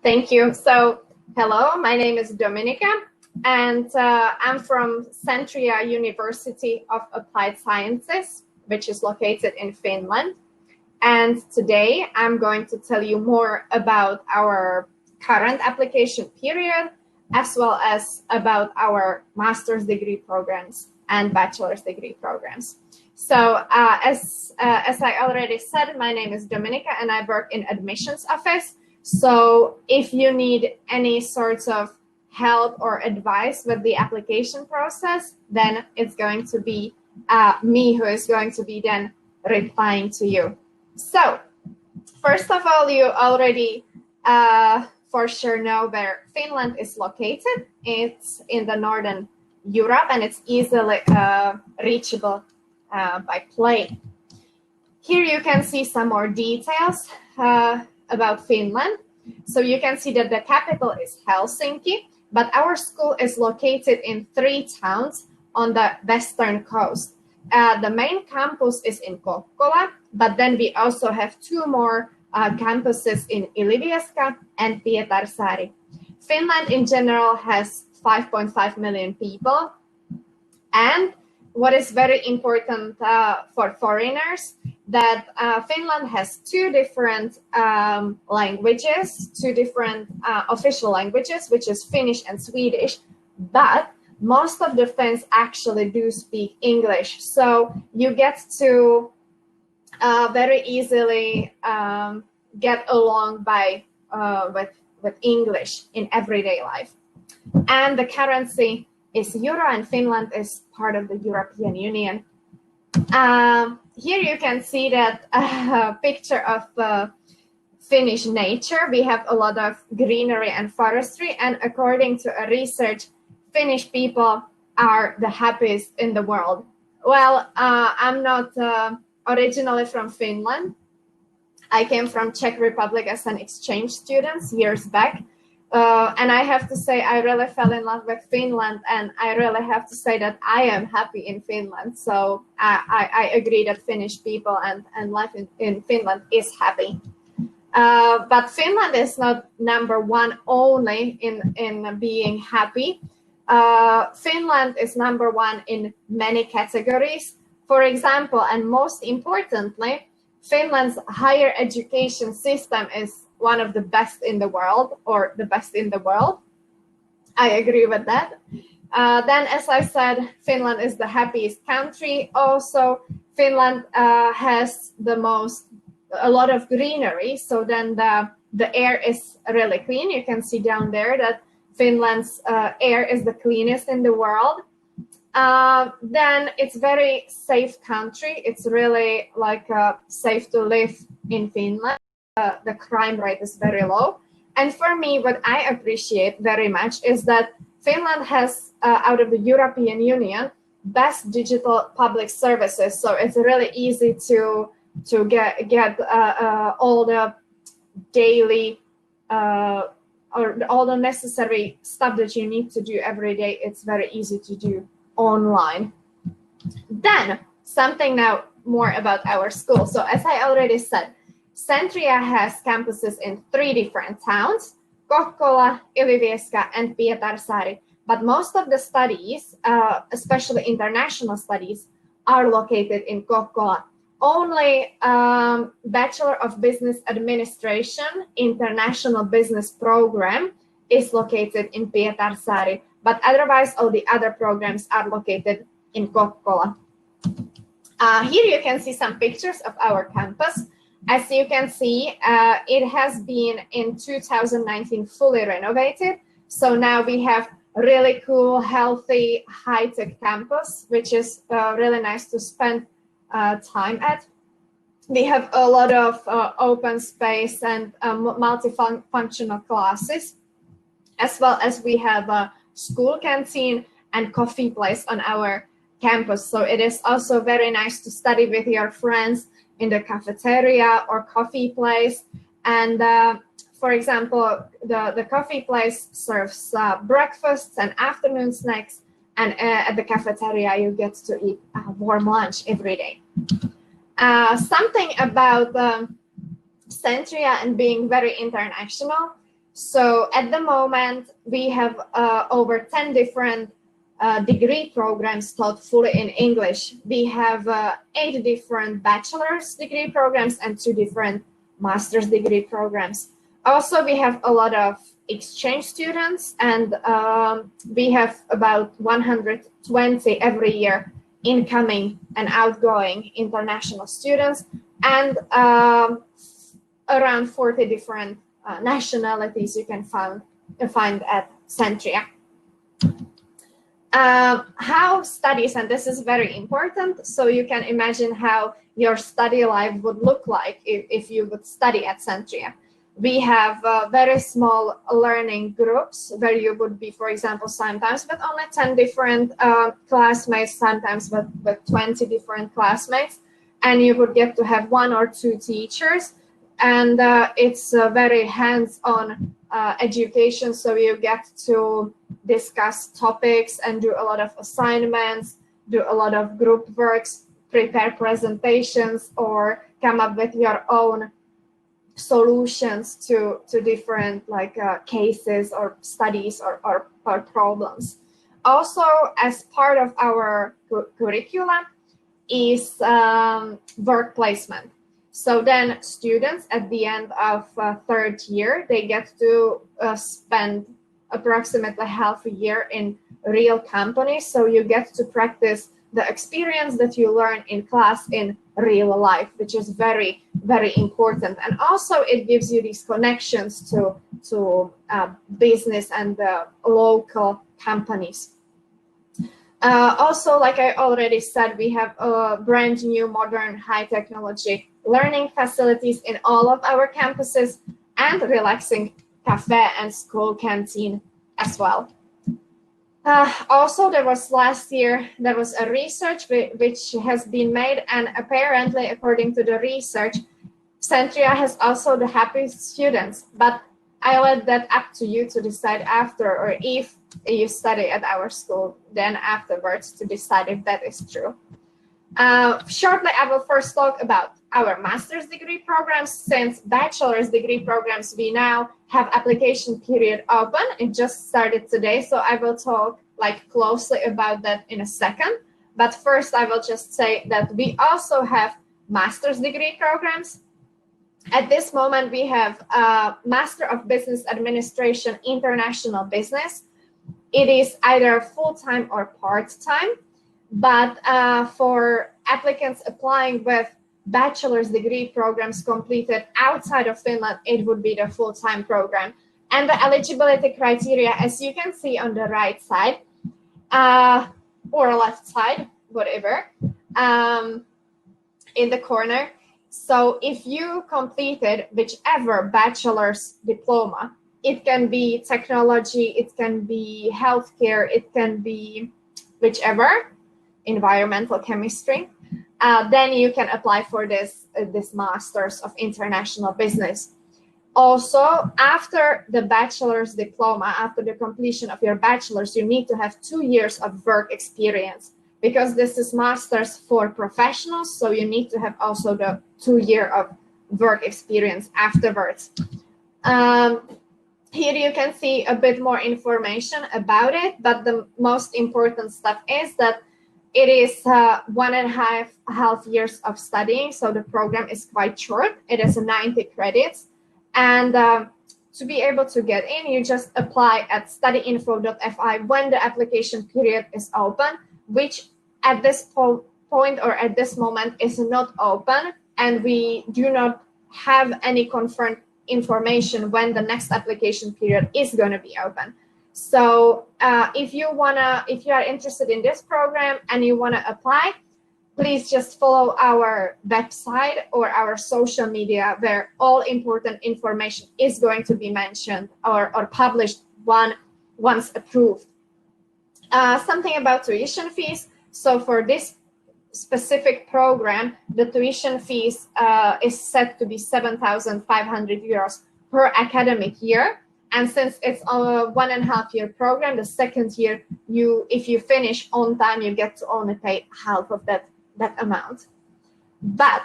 Thank you. So, hello, my name is Dominika, and I'm from Centria University of Applied Sciences, which is located in Finland. And today I'm going to tell you more about our current application period, as well as about our master's degree programs and bachelor's degree programs. So as I already said, my name is Dominika and I work in admissions office. So if you need any sorts of help or advice with the application process, then it's going to be me who is going to be then replying to you. So first of all, you already for sure know where Finland is located. It's in the Northern Europe and it's easily reachable by plane. Here you can see some more details about Finland. So you can see that the capital is Helsinki, but our school is located in 3 towns on the western coast. The main campus is in Kokkola, but then we also have 2 more campuses in Ilivieska and Pietarsaari. Finland in general has 5.5 million people, and what is very important for foreigners, that Finland has 2 different languages, 2 different official languages, which is Finnish and Swedish, but most of the Finns actually do speak English. So you get to very easily get along by with English in everyday life. And the currency is euro, and Finland is part of the European Union. Here you can see that picture of Finnish nature. We have a lot of greenery and forestry, and according to a research, Finnish people are the happiest in the world. Well, I'm not originally from Finland. I came from Czech Republic as an exchange student years back. And I have to say, I really fell in love with Finland, and I really have to say that I am happy in Finland. So I agree that Finnish people and life in Finland is happy. But Finland is not number 1 only in being happy. Finland is number 1 in many categories. For example, and most importantly, Finland's higher education system is one of the best in the world, or the best in the world. I agree with that. Then, as I said, Finland is the happiest country. Also, Finland has a lot of greenery. So then the air is really clean. You can see down there that Finland's air is the cleanest in the world. Then it's very safe country. It's really like safe to live in Finland. The crime rate is very low. And for me, what I appreciate very much is that Finland has, out of the European Union, best digital public services. So it's really easy to get all the daily or all the necessary stuff that you need to do every day. It's very easy to do online. Then something now more about our school. So as I already said, Centria has campuses in 3 different towns, Kokkola, Ilivieska, and Pietarsaari. But most of the studies, especially international studies, are located in Kokkola. Only Bachelor of Business Administration International Business Program is located in Pietarsaari, but otherwise all the other programs are located in Kokkola. Here you can see some pictures of our campus. As you can see, it has been in 2019 fully renovated. So now we have really cool, healthy, high-tech campus, which is really nice to spend time at. We have a lot of open space and multifunctional classes, as well as we have a school canteen and coffee place on our campus. So it is also very nice to study with your friends in the cafeteria or coffee place. And for example, the coffee place serves breakfasts and afternoon snacks, and at the cafeteria you get to eat warm lunch every day. Something about Centria and being very international. So at the moment, we have over 10 different degree programs taught fully in English. We have 8 different bachelor's degree programs and 2 different master's degree programs. Also, we have a lot of exchange students, and we have about 120 every year incoming and outgoing international students, and around 40 different nationalities you can find at Centria. How studies, and this is very important, so you can imagine how your study life would look like if you would study at Centria. We have very small learning groups where you would be, for example, sometimes with only 10 different classmates, sometimes with 20 different classmates, and you would get to have 1 or 2 teachers, and it's a very hands-on education, so you get to discuss topics and do a lot of assignments, do a lot of group works, prepare presentations, or come up with your own solutions to different cases or studies or problems. Also, as part of our curriculum is work placement. So then students at the end of 3rd year, they get to spend approximately half a year in real companies. So you get to practice the experience that you learn in class in real life, which is very, very important. And also it gives you these connections to business and local companies. Also, like I already said, we have brand new, modern, high technology learning facilities in all of our campuses, and relaxing cafe and school canteen as well. Also, there was last year, there was a research which has been made, and apparently, according to the research, Centria has also the happiest students, but I let that up to you to decide after, or if you study at our school, then afterwards to decide if that is true. Shortly, I will first talk about our master's degree programs. Since bachelor's degree programs, we now have application period open. It just started today, so I will talk closely about that in a second. But first, I will just say that we also have master's degree programs. At this moment, we have Master of Business Administration, International Business. It is either full-time or part-time, but for applicants applying with bachelor's degree programs completed outside of Finland, it would be the full-time program. And the eligibility criteria, as you can see on the right side, or left side, whatever, in the corner. So if you completed whichever bachelor's diploma, it can be technology, it can be healthcare, it can be whichever, environmental chemistry, then you can apply for this Masters of International Business. Also, after the bachelor's diploma, after the completion of your bachelor's, you need to have 2 years of work experience, because this is master's for professionals, so you need to have also the 2 year of work experience afterwards. Here you can see a bit more information about it, but the most important stuff is that it is 1.5 years of studying, so the program is quite short. It is 90 credits, and to be able to get in, you just apply at studyinfo.fi when the application period is open, which at this point or at this moment is not open, and we do not have any confirmed information when the next application period is going to be open. So if you are interested in this program and you want to apply, please just follow our website or our social media, where all important information is going to be mentioned or published once approved. Something about tuition fees. So for this specific program, the tuition fees is set to be 7,500 euros per academic year. And since it's a 1.5 year program, the second year, if you finish on time, you get to only pay half of that amount. But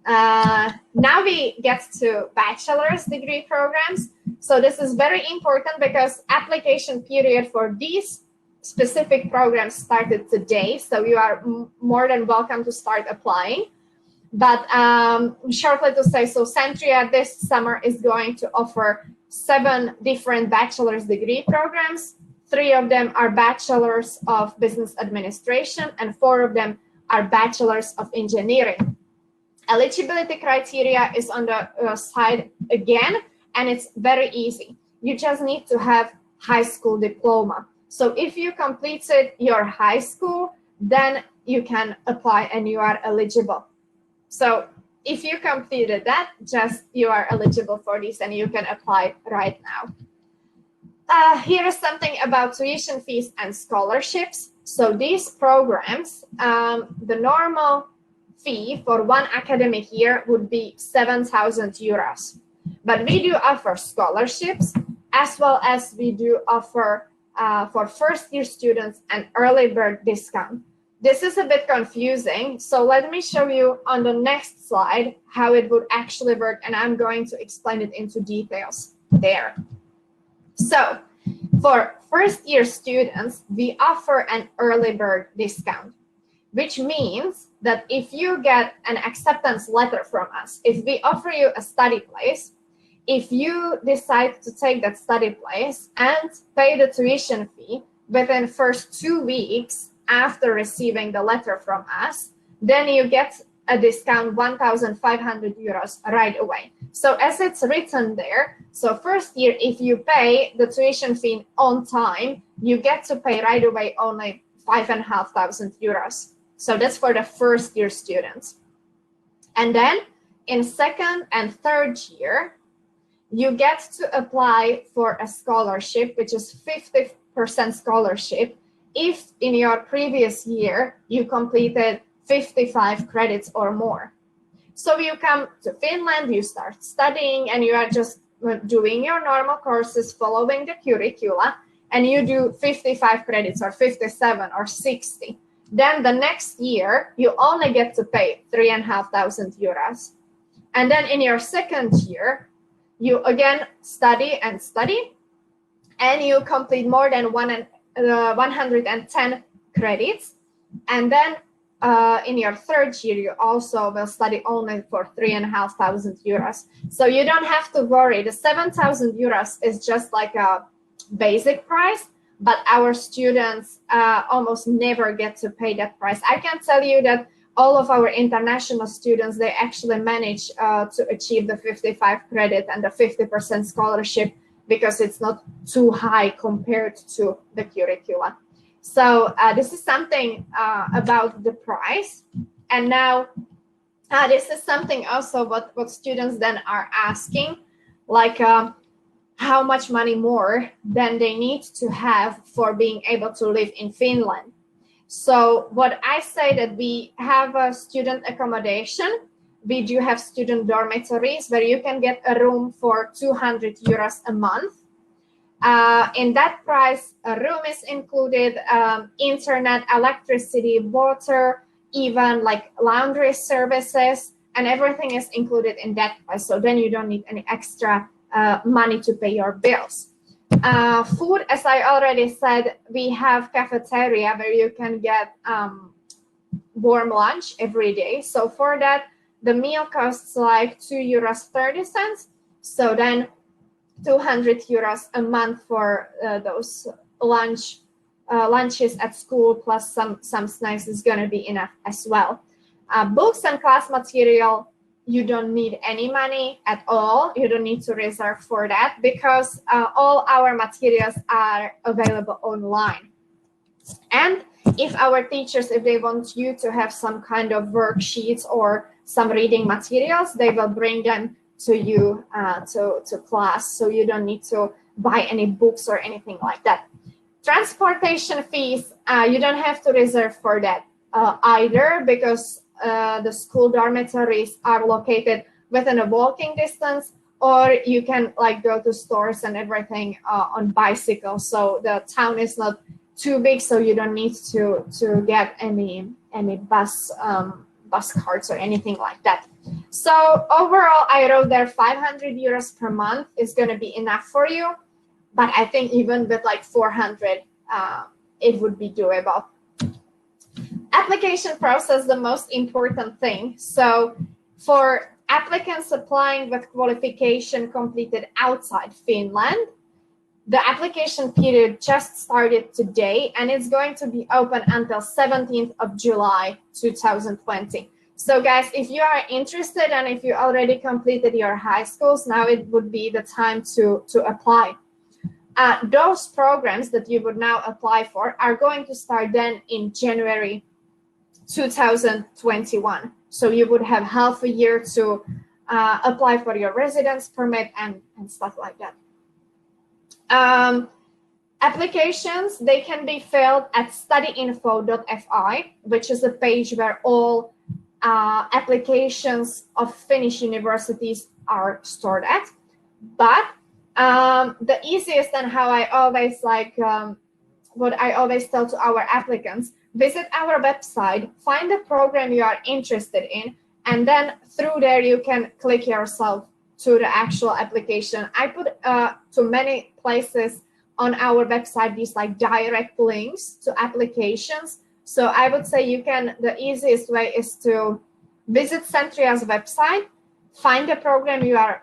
Now we get to bachelor's degree programs. So this is very important because application period for these specific programs started today. So you are more than welcome to start applying. But shortly to say, so Centria this summer is going to offer 7 different bachelor's degree programs. 3 of them are bachelors of business administration and 4 of them are bachelors of engineering. Eligibility criteria is on the side again, and it's very easy. You just need to have high school diploma. So if you completed your high school, then you can apply and you are eligible. So if you completed that, just you are eligible for this and you can apply right now. Here is something about tuition fees and scholarships. So these programs, the normal fee for one academic year would be 7,000 euros. But we do offer scholarships, as well as we do offer for first-year students an early bird discount. This is a bit confusing, so let me show you on the next slide how it would actually work, and I'm going to explain it into details there. So for first-year students, we offer an early bird discount, which means that if you get an acceptance letter from us, if we offer you a study place, if you decide to take that study place and pay the tuition fee within first 2 weeks after receiving the letter from us, then you get a discount 1,500 euros right away. So as it's written there, so first year, if you pay the tuition fee on time, you get to pay right away only 5,500 euros. So that's for the first year students. And then in second and third year, you get to apply for a scholarship, which is 50% scholarship, if in your previous year you completed 55 credits or more. So you come to Finland, you start studying, and you are just doing your normal courses, following the curricula, and you do 55 credits or 57 or 60. Then the next year, you only get to pay 3,500 euros. And then in your second year, you again study, and you complete more than 110 credits. And then in your third year, you also will study only for 3,500 euros. So you don't have to worry. The 7,000 euros is just like a basic price, but our students almost never get to pay that price. I can tell you that all of our international students, they actually manage to achieve the 55 credit and the 50% scholarship because it's not too high compared to the curricula. So this is something about the price. And now this is something also what students then are asking, like how much money more than they need to have for being able to live in Finland. So what I say that we have a student accommodation. We do have student dormitories where you can get a room for 200 euros a month. In that price, a room is included, internet, electricity, water, even like laundry services, and everything is included in that price. So then you don't need any extra money to pay your bills. Food, as I already said, we have cafeteria where you can get warm lunch every day. So for that, the meal costs like 2.30 euros. So then 200 euros a month for those lunches at school plus some snacks is going to be enough as well. Books and class material, you don't need any money at all. You don't need to reserve for that because all our materials are available online. And if our teachers, if they want you to have some kind of worksheets or some reading materials, they will bring them to you to class. So you don't need to buy any books or anything like that. Transportation fees, you don't have to reserve for that either because the school dormitories are located within a walking distance, or you can like go to stores and everything on bicycle. So the town is not too big, so you don't need to get any bus cards or anything like that. So overall, I wrote there 500 euros per month is going to be enough for you. But I think even with like 400, it would be doable. Application process, the most important thing. So for applicants applying with qualification completed outside Finland, the application period just started today, and it's going to be open until 17th of July 2020. So guys, if you are interested and if you already completed your high schools, now it would be the time to apply. Those programs that you would now apply for are going to start then in January 2021. So you would have half a year to apply for your residence permit and stuff like that. Applications, they can be filled at studyinfo.fi, which is a page where all applications of Finnish universities are stored at. But the easiest and how I always what I always tell to our applicants, visit our website, find the program you are interested in, and then through there you can click yourself to the actual application. I put to many places on our website these like direct links to applications. So I would say the easiest way is to visit Centria's website, find the program you are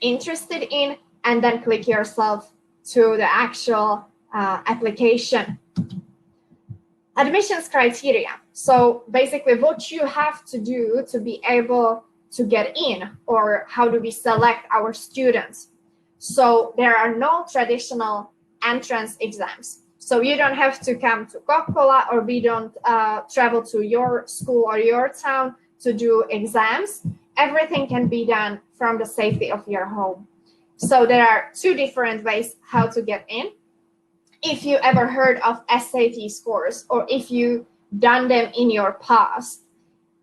interested in, and then click yourself to the actual application. Admissions criteria. So basically what you have to do to be able to get in, or how do we select our students. So there are no traditional entrance exams. So you don't have to come to Kokkola, or we don't travel to your school or your town to do exams. Everything can be done from the safety of your home. So there are two different ways how to get in. If you ever heard of SAT scores, or if you done them in your past,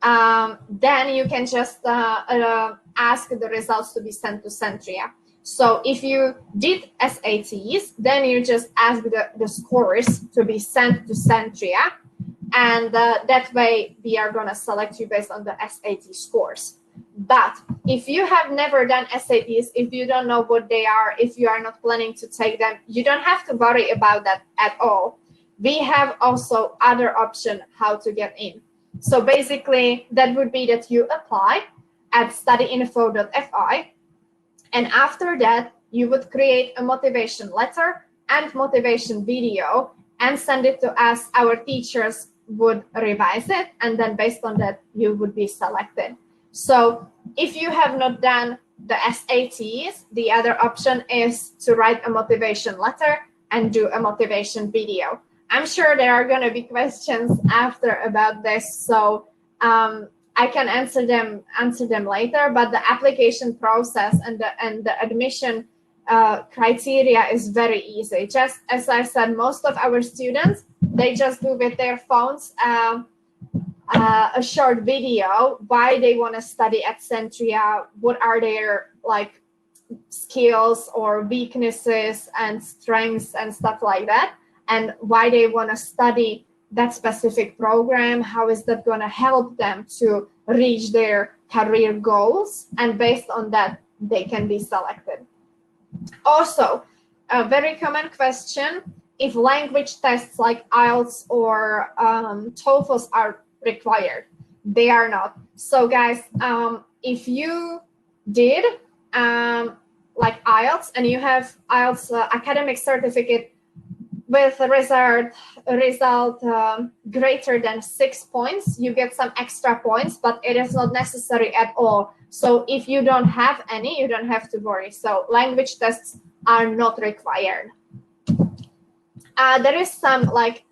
then you can just ask the results to be sent to Centria. So if you did SATs, then you just ask the scores to be sent to Centria, and that way we are going to select you based on the SAT scores. But if you have never done SATs, if you don't know what they are, if you are not planning to take them, you don't have to worry about that at all. We have also other option how to get in. So basically that would be that you apply at studyinfo.fi, and after that you would create a motivation letter and motivation video and send it to us. Our teachers would revise it, and then based on that you would be selected. So if you have not done the SATs, the other option is to write a motivation letter and do a motivation video. I'm sure there are going to be questions after about this, so I can answer them later. But the application process and the admission criteria is very easy. Just as I said, most of our students, they just do with their phones a short video why they want to study at Centria, what are their like skills or weaknesses and strengths and stuff like that, and why they want to study that specific program, how is that going to help them to reach their career goals, and based on that they can be selected. Also, a very common question, if language tests like IELTS or TOEFL are required. They are not. So guys, if you did like IELTS and you have IELTS academic certificate with a result greater than 6 points, you get some extra points, but it is not necessary at all. So if you don't have any, you don't have to worry. So language tests are not required. There is some like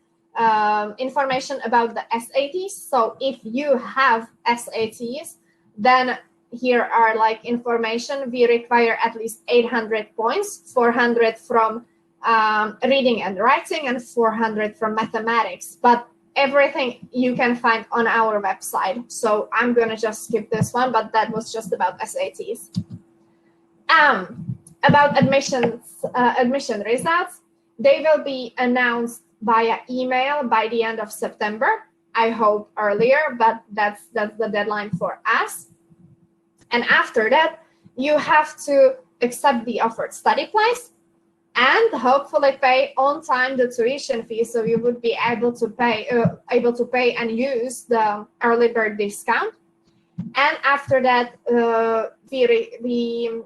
information about the SATs. So if you have SATs, then here are like information. We require at least 800 points, 400 from reading and writing, and 400 from mathematics. But everything you can find on our website. So I'm going to just skip this one, but that was just about SATs. About admission results, they will be announced via email by the end of September. I hope earlier, but that's the deadline for us. And after that, you have to accept the offered study place and hopefully pay on time the tuition fee, so you would be able to pay and use the early bird discount. And after that, we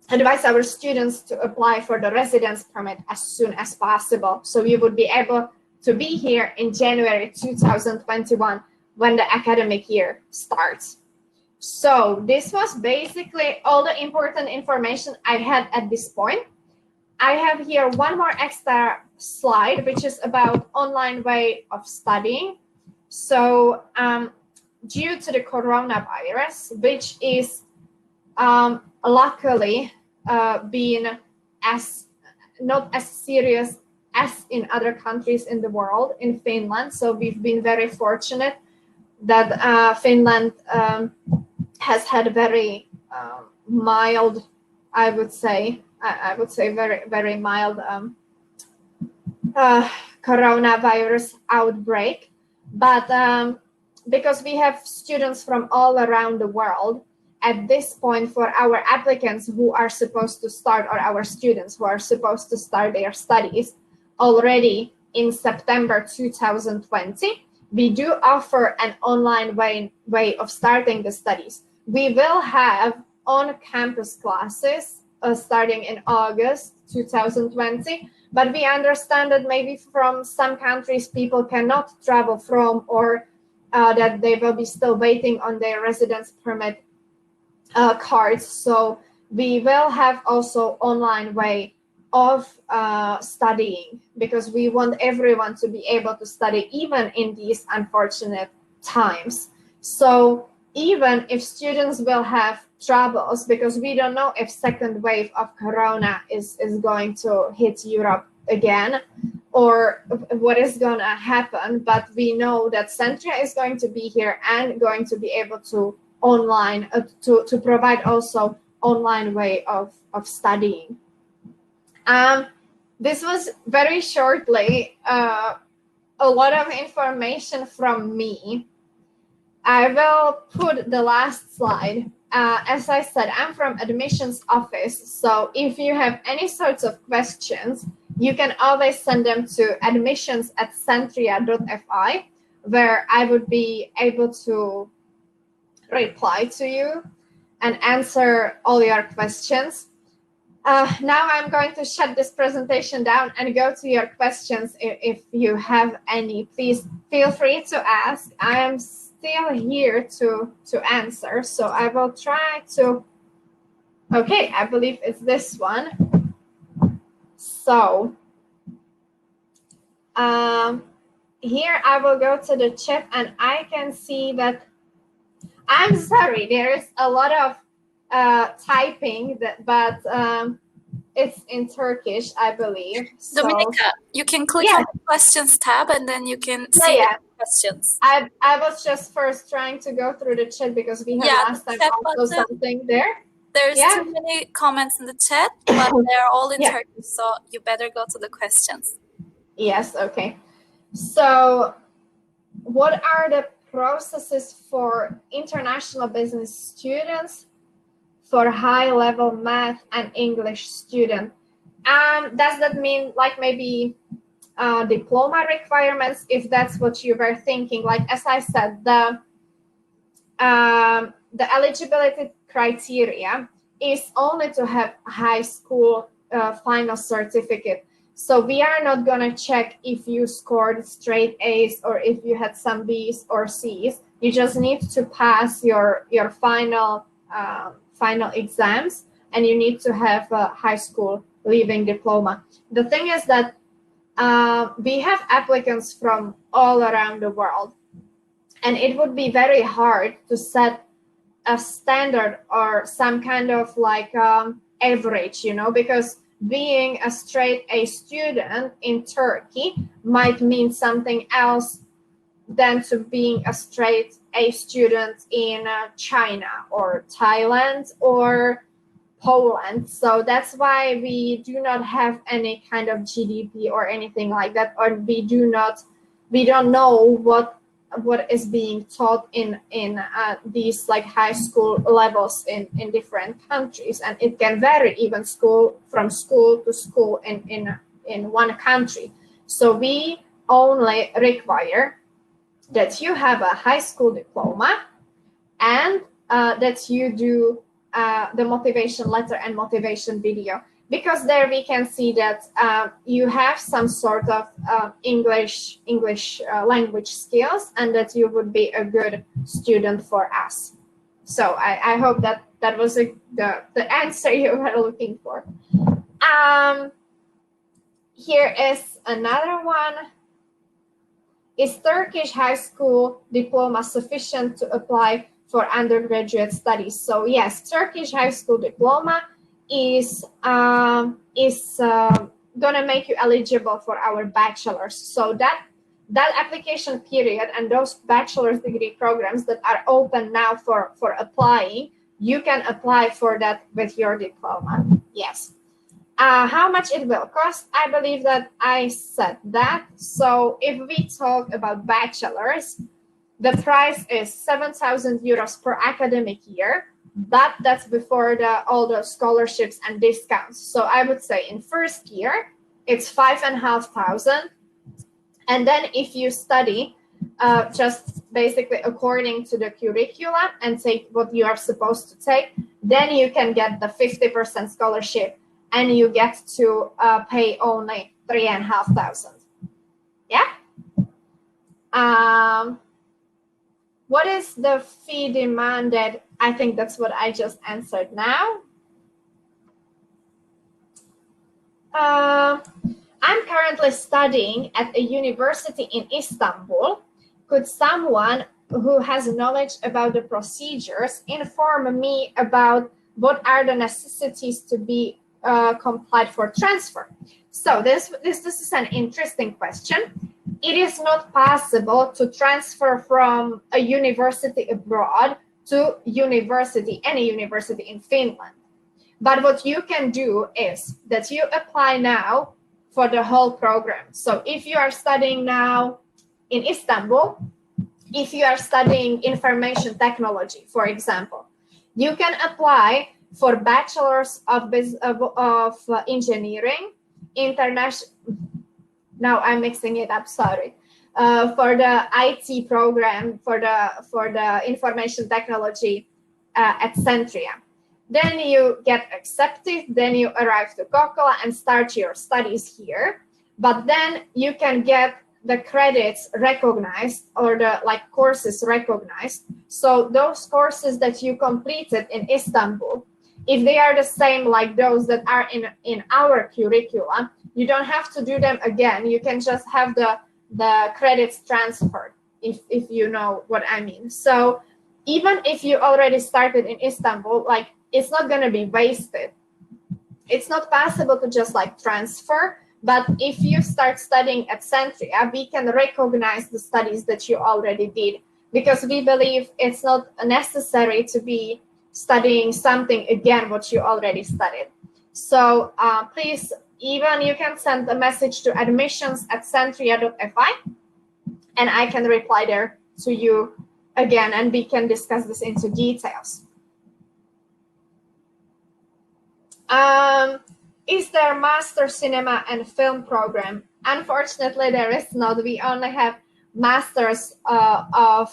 advise our students to apply for the residence permit as soon as possible, so you would be able to be here in January 2021 when the academic year starts. So this was basically all the important information I had at this point. I have here one more extra slide, which is about online way of studying. So due to the coronavirus, which is luckily being not as serious as in other countries in the world, in Finland. So we've been very fortunate that Finland has had a very mild, I would say very, very mild coronavirus outbreak. But because we have students from all around the world, at this point for our applicants who are supposed to start, or our students who are supposed to start their studies already in September 2020, we do offer an online way of starting the studies. We will have on-campus classes starting in August 2020, but we understand that maybe from some countries people cannot travel from, or that they will be still waiting on their residence permit cards. So we will have also online way of studying, because we want everyone to be able to study even in these unfortunate times. So even if students will have troubles, because we don't know if second wave of corona is going to hit Europe again, or what is going to happen, but we know that Centria is going to be here and going to be able to online to provide also online way of studying. This was very shortly a lot of information from me. I will put the last slide. As I said, I'm from admissions office, so if you have any sorts of questions, you can always send them to admissions@centria.fi, where I would be able to reply to you and answer all your questions. Now I'm going to shut this presentation down and go to your questions. If you have any, please feel free to ask. I am still here to answer, so I will try to. Okay, I believe it's this one. So here I will go to the chat and I can see that, I'm sorry, there is a lot of typing, but it's in Turkish, I believe. So, Dominika, you can click on the questions tab and then you can see the questions. I was just first trying to go through the chat because we had last time also something there. There's too many comments in the chat, but they're all in Turkish, so you better go to the questions. Yes, okay. So what are the processes for international business students, for high-level math and English student? Does that mean like maybe diploma requirements, if that's what you were thinking? Like, as I said, the eligibility criteria is only to have high school final certificate. So we are not going to check if you scored straight A's or if you had some B's or C's. You just need to pass your final exams, and you need to have a high school leaving diploma. The thing is that we have applicants from all around the world, and it would be very hard to set a standard or some kind of like average, you know, because being a straight A student in Turkey might mean something else than to being a straight A student in China or Thailand or Poland. So that's why we do not have any kind of GDP or anything like that, or we don't know what is being taught in these like high school levels in different countries, and it can vary even from school to school in one country. So we only require that you have a high school diploma and that you do the motivation letter and motivation video, because there we can see that you have some sort of English language skills, and that you would be a good student for us. So I hope that was the answer you were looking for. Here is another one. Is Turkish high school diploma sufficient to apply for undergraduate studies? So yes, Turkish high school diploma is gonna make you eligible for our bachelor's. So that application period and those bachelor's degree programs that are open now for applying, you can apply for that with your diploma. Yes. How much it will cost? I believe that I said that. So if we talk about bachelor's, the price is 7,000 euros per academic year, but that's before all the scholarships and discounts. So I would say in first year, it's 5,500. And then if you study just basically according to the curricula and take what you are supposed to take, then you can get the 50% scholarship, and you get to pay only 3,500. Yeah. What is the fee demanded? I think that's what I just answered now. I'm currently studying at a university in Istanbul. Could someone who has knowledge about the procedures inform me about what are the necessities to be complied for transfer? So this is an interesting question. It is not possible to transfer from a university abroad to any university in Finland. But what you can do is that you apply now for the whole program. So if you are studying now in Istanbul, if you are studying information technology, for example, you can apply for Bachelor's of Engineering, International. Now I'm mixing it up. Sorry. For the IT program for the information technology at Centria. Then you get accepted. Then you arrive to Kokkola and start your studies here. But then you can get the credits recognized, or the courses recognized. So those courses that you completed in Istanbul, if they are the same like those that are in our curricula, you don't have to do them again. You can just have the credits transferred, if you know what I mean. So even if you already started in Istanbul, it's not going to be wasted. It's not possible to just transfer. But if you start studying at Centria, we can recognize the studies that you already did, because we believe it's not necessary to be studying something again what you already studied. So please, even you can send a message to admissions@centria.fi, and I can reply there to you again, and we can discuss this into details. Is there Master Cinema and Film program? Unfortunately, there is not. We only have Masters of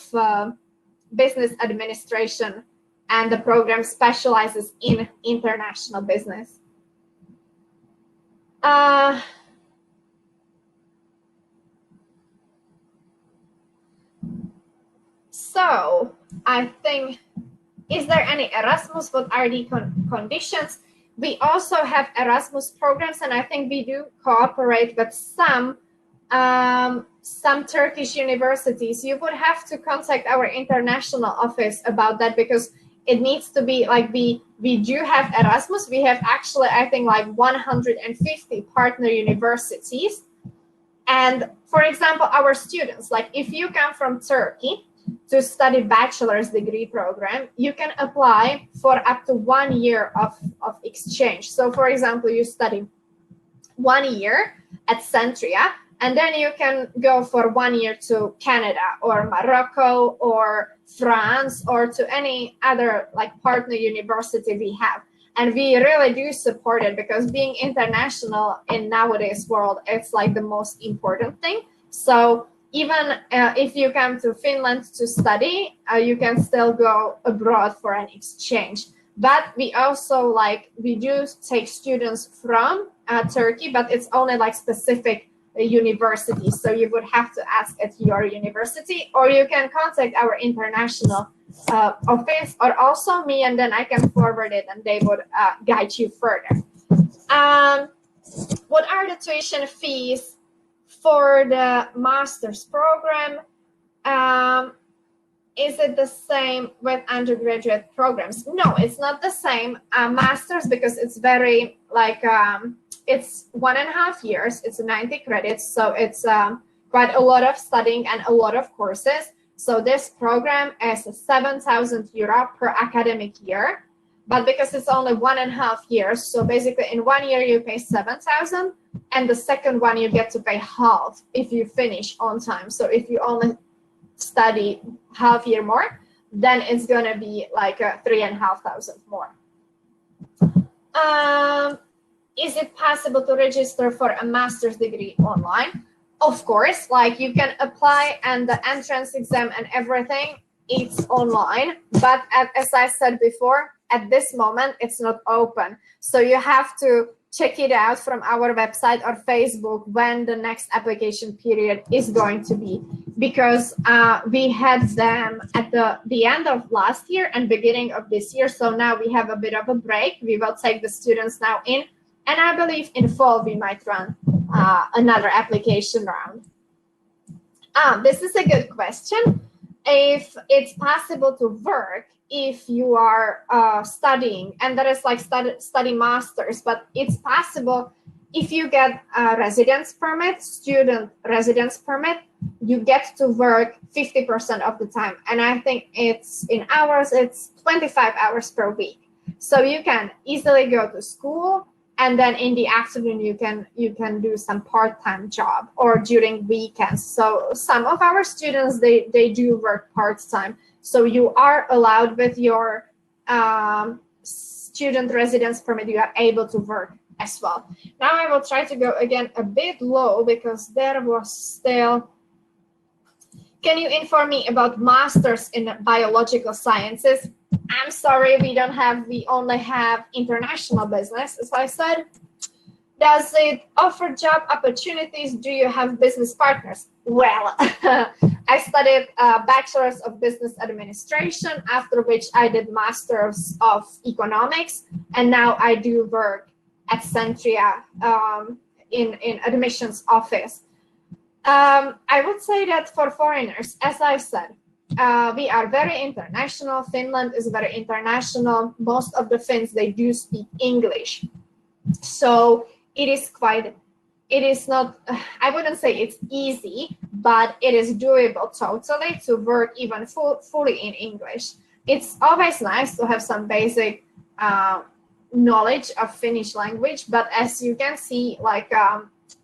Business Administration, and the program specializes in international business. So I think, is there any Erasmus? What are the conditions? We also have Erasmus programs, and I think we do cooperate with some Turkish universities. You would have to contact our international office about that, because it needs to be we do have Erasmus. We have actually, I think, 150 partner universities. And for example, our students, if you come from Turkey to study bachelor's degree program, you can apply for up to 1 year of exchange. So for example, you study 1 year at Centria, And then you can go for 1 year to Canada or Morocco or France or to any other like partner university we have. And we really do support it, because being international in nowadays world, it's like the most important thing. So even if you come to Finland to study, you can still go abroad for an exchange. But we also we do take students from Turkey, but it's only like specific universities. So you would have to ask at your university, or you can contact our international office, or also me, and then I can forward it and they would guide you further. What are the tuition fees for the master's program? Is it the same with undergraduate programs? No, it's not the same. Master's, because it's very it's 1.5 years, it's 90 credits, so it's quite a lot of studying and a lot of courses. So this program is 7,000 euro per academic year, but because it's only 1.5 years, so basically in 1 year you pay 7,000, and the second one you get to pay half if you finish on time. So if you only study half year more, then it's gonna be like 3,500 more. Is it possible to register for a master's degree online? Of course, like you can apply, and the entrance exam and everything, it's online. But as I said before, at this moment, it's not open. So you have to check it out from our website or Facebook when the next application period is going to be, because we had them at the end of last year and beginning of this year. So now we have a bit of a break. We will take the students now in, and I believe in fall we might run another application round. This is a good question. If it's possible to work if you are studying, and that is like study masters, but it's possible if you get a residence permit, student residence permit, you get to work 50% of the time. And I think it's in hours, it's 25 hours per week. So you can easily go to school, and then in the afternoon you can do some part-time job or during weekends. So some of our students, they do work part-time. So you are allowed with your student residence permit, you are able to work as well. Now I will try to go again a bit low, because there was still, can you inform me about masters in biological sciences? I'm sorry, we only have international business, as I said. Does it offer job opportunities? Do you have business partners? Well, I studied Bachelor's of Business Administration, after which I did Master's of Economics, and now I do work at Centria in admissions office. I would say that for foreigners, as I said, we are very international. Finland is very international. Most of the Finns, they do speak English. So it is not, I wouldn't say it's easy, but it is doable totally to work even fully in English. It's always nice to have some basic knowledge of Finnish language, but as you can see,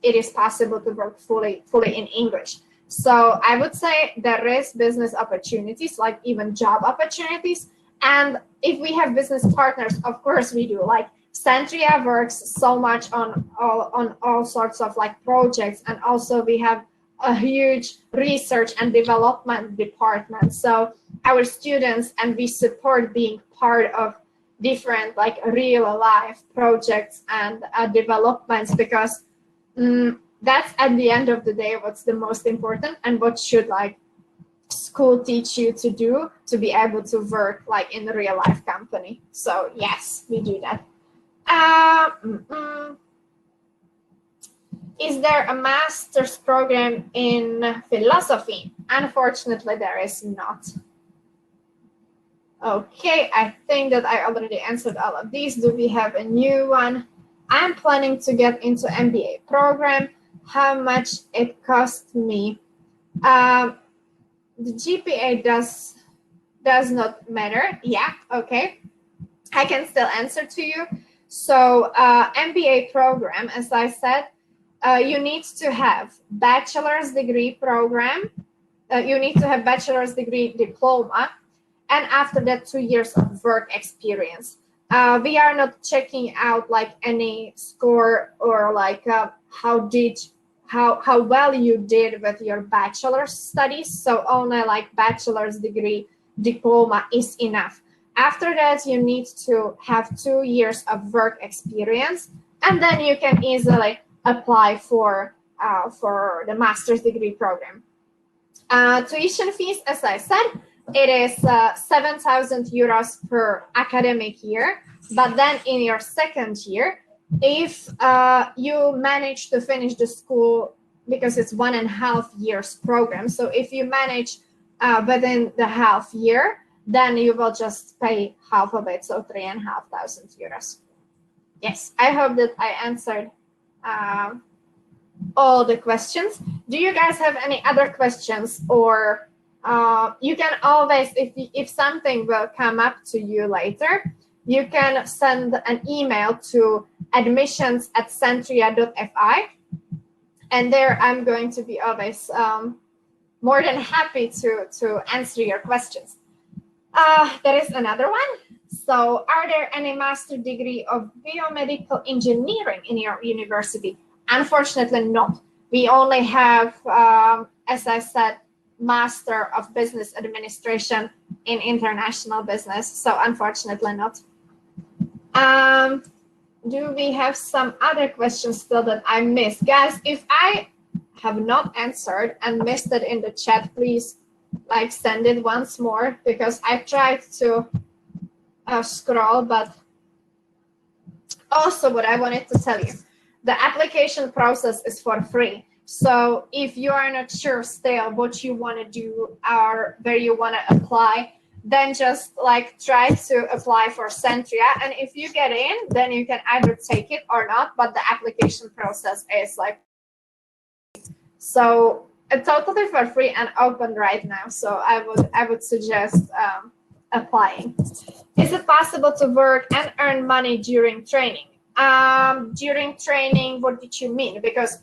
it is possible to work fully in English. So I would say there is business opportunities, like even job opportunities. And if we have business partners, of course we do. Like Centria works so much on all sorts of projects, and also we have a huge research and development department. So our students, and we support being part of different real life projects and developments, because that's at the end of the day what's the most important, and what should school teach you to do to be able to work in the real life company. So yes, we do that. Is there a master's program in philosophy? Unfortunately, there is not. Okay, I think that I already answered all of these. Do we have a new one? I'm planning to get into MBA program. How much it cost me? The GPA does not matter. Yeah, okay. I can still answer to you. So MBA program, as I said, you need to have bachelor's degree program, you need to have bachelor's degree diploma, and after that 2 years of work experience. We are not checking out like any score or like how well you did with your bachelor's studies. So only like bachelor's degree diploma is enough. After that, you need to have 2 years of work experience, and then you can easily apply for the master's degree program. Tuition fees, as I said, it is 7,000 euros per academic year. But then in your second year, if you manage to finish the school, because it's 1.5 years program, so if you manage within the half year, then you will just pay half of it, so 3,500 euros. Yes, I hope that I answered all the questions. Do you guys have any other questions, or you can always, if something will come up to you later, you can send an email to admissions@centria.fi, and there I'm going to be always more than happy to answer your questions. There is another one. So, are there any master degree of biomedical engineering in your university? Unfortunately, not. We only have, as I said, Master of Business Administration in International Business. So, unfortunately, not. Do we have some other questions still that I missed? Guys, if I have not answered and missed it in the chat, please like send it once more, because I tried to scroll. But also what I wanted to tell you, the application process is for free. So if you are not sure still what you want to do or where you want to apply, then just like try to apply for Centria. And if you get in, then you can either take it or not, but the application process is like, so totally for free and open right now. So I would suggest applying. Is it possible to work and earn money during training? During training, what did you mean? Because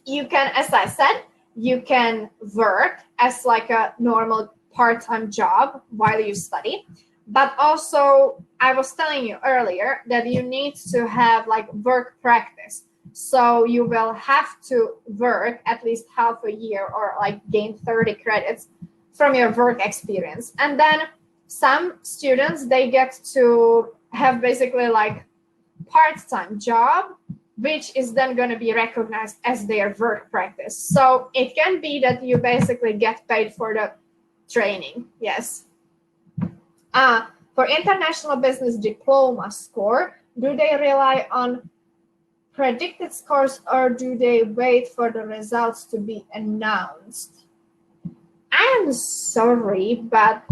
you can, as I said, you can work as like a normal part-time job while you study, but also I was telling you earlier that you need to have like work practice. So you will have to work at least half a year or like gain 30 credits from your work experience. And then some students, they get to have basically like part-time job, which is then going to be recognized as their work practice. So it can be that you basically get paid for the training. Yes. For international business diploma score, do they rely on predicted scores or do they wait for the results to be announced? I am sorry, but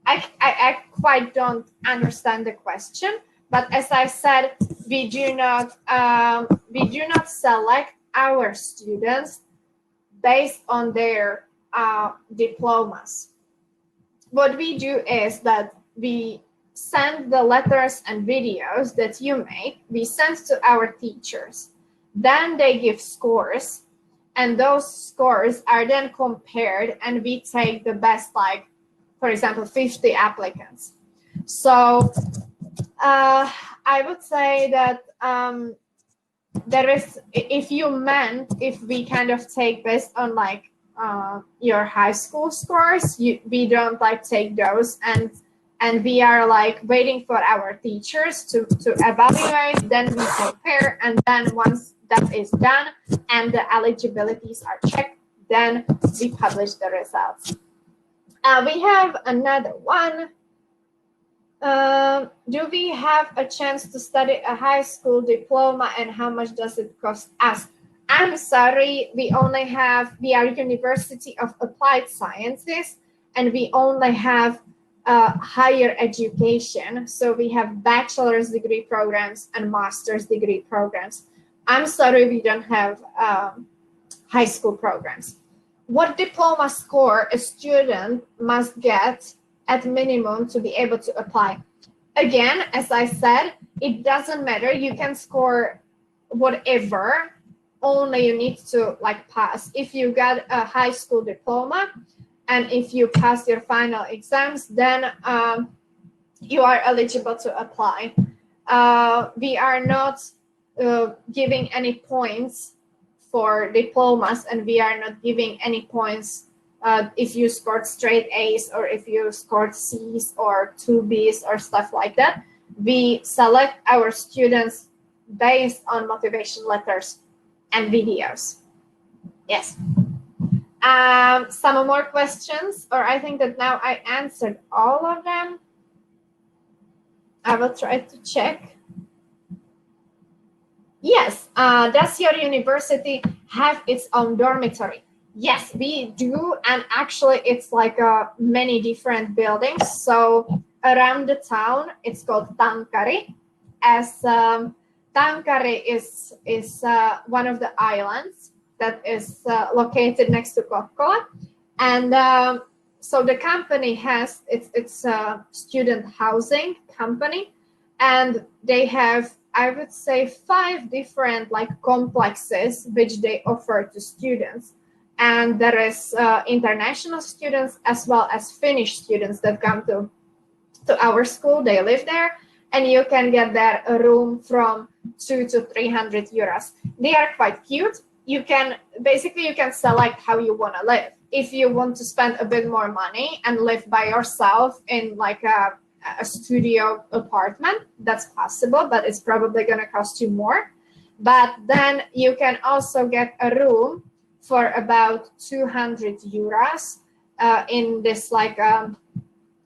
I quite don't understand the question. But as I said, we do not select our students based on their diplomas. What we do is that we send the letters and videos that you make, we send to our teachers. Then they give scores, and those scores are then compared, and we take the best, like, for example, 50 applicants. So I would say that there is, if we kind of take based on like your high school scores, we don't like take those, and we are like waiting for our teachers to evaluate, then we compare, and then once that is done and the eligibilities are checked, then we publish the results. We have another one. Do we have a chance to study a high school diploma, and how much does it cost us? I'm sorry, we are University of Applied Sciences, and we only have higher education. So we have bachelor's degree programs and master's degree programs. I'm sorry, we don't have high school programs. What diploma score a student must get at minimum to be able to apply? Again, as I said, it doesn't matter. You can score whatever, only you need to like pass. If you got a high school diploma and if you pass your final exams, then you are eligible to apply. We are not giving any points for diplomas, and we are not giving any points if you scored straight A's or if you scored C's or 2B's or stuff like that. We select our students based on motivation letters and videos. Yes. Some more questions, or I think that now I answered all of them. I will try to check. Yes. Does your university have its own dormitory? Yes, we do. And actually, it's like many different buildings. So around the town, it's called Tankari. As Tankari is one of the islands that is located next to Kokkola. And so the company has, it's a student housing company, and they have, I would say, 5 different like complexes which they offer to students. And there is international students as well as Finnish students that come to our school. They live there, and you can get there a room from 200 to 300 euros. They are quite cute. You can select how you want to live. If you want to spend a bit more money and live by yourself in like a studio apartment, that's possible, but it's probably going to cost you more. But then you can also get a room for about 200 euros in this like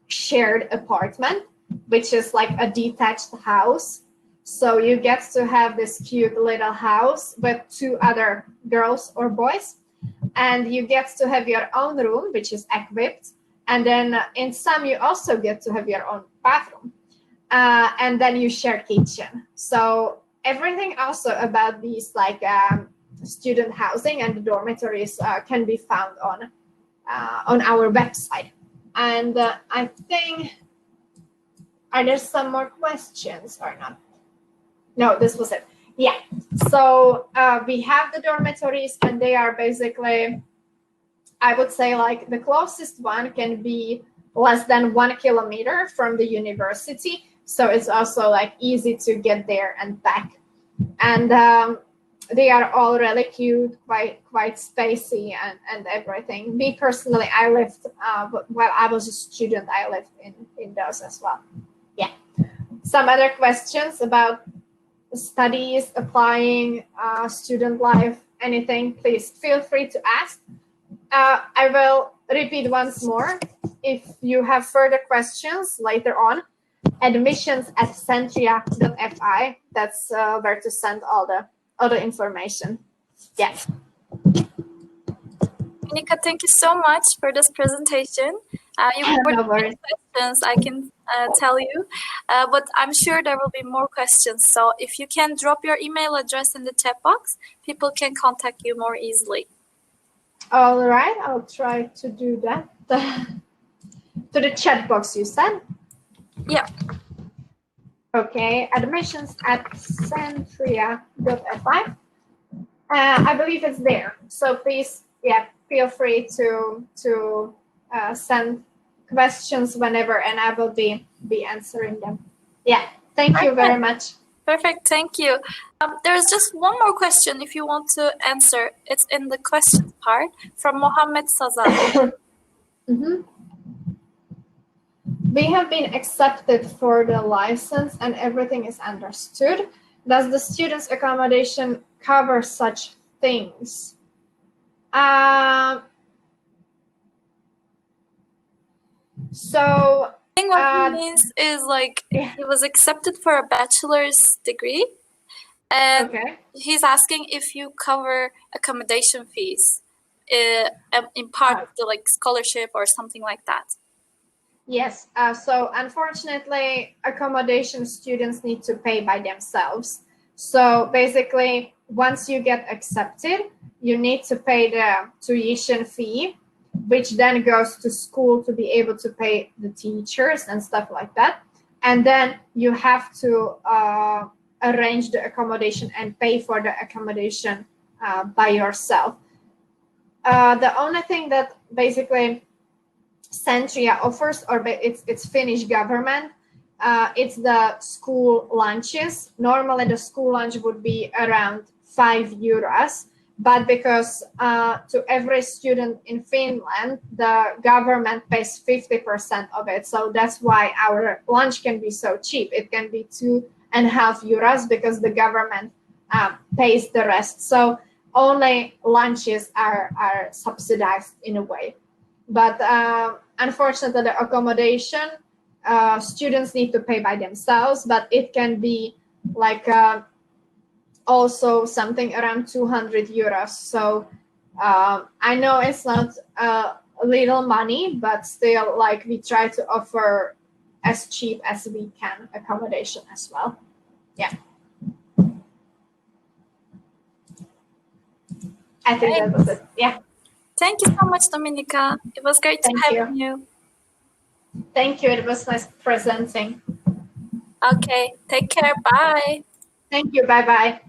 shared apartment, which is like a detached house. So you get to have this cute little house with 2 other girls or boys, and you get to have your own room, which is equipped. And then in some, you also get to have your own bathroom. And then you share kitchen. So everything also about these like student housing and the dormitories can be found on our website. And I think, are there some more questions or not? No, this was it. Yeah. So we have the dormitories, and they are basically, I would say, like the closest one can be less than 1 kilometer from the university. So it's also like easy to get there and back. And they are all really cute, quite spacey and everything. Me personally, I lived, while I was a student, I lived in those as well. Yeah. Some other questions about studies, applying, student life, anything, please feel free to ask. I will repeat once more. If you have further questions later on, admissions@centria.fi. That's where to send all the information. Yeah. Monica, thank you so much for this presentation. You covered many questions, I can tell you, but I'm sure there will be more questions. So if you can drop your email address in the chat box, people can contact you more easily. All right, I'll try to do that. To the chat box, you said? Yeah. Okay, admissions@centria.fi. I believe it's there. So please, yeah, feel free to send questions whenever, and I will be answering them. Yeah, thank you very much. Perfect, thank you. There's just one more question if you want to answer. It's in the questions part from Mohammed Sazan. We have been accepted for the license and everything is understood. Does the student's accommodation cover such things? So I think what he means is like he was accepted for a bachelor's degree, and he's asking if you cover accommodation fees in part of the like scholarship or something like that. Yes. So unfortunately, accommodation students need to pay by themselves. So basically, once you get accepted, you need to pay the tuition fee, which then goes to school to be able to pay the teachers and stuff like that. and then you have to arrange the accommodation and pay for the accommodation by yourself. The only thing that basically Centria offers, or it's Finnish government, it's the school lunches. Normally the school lunch would be around €5, but because to every student in Finland, the government pays 50% of it. So that's why our lunch can be so cheap. It can be €2.50 because the government pays the rest. So only lunches are subsidized in a way. But unfortunately, the accommodation, students need to pay by themselves, but it can be like also something around €200. So I know it's not little money, but still, like, we try to offer as cheap as we can accommodation as well. Yeah. I think that was it. Yeah. Thank you so much, Dominika. It was great to have you. Thank you. It was nice presenting. Okay. Take care. Bye. Thank you. Bye-bye.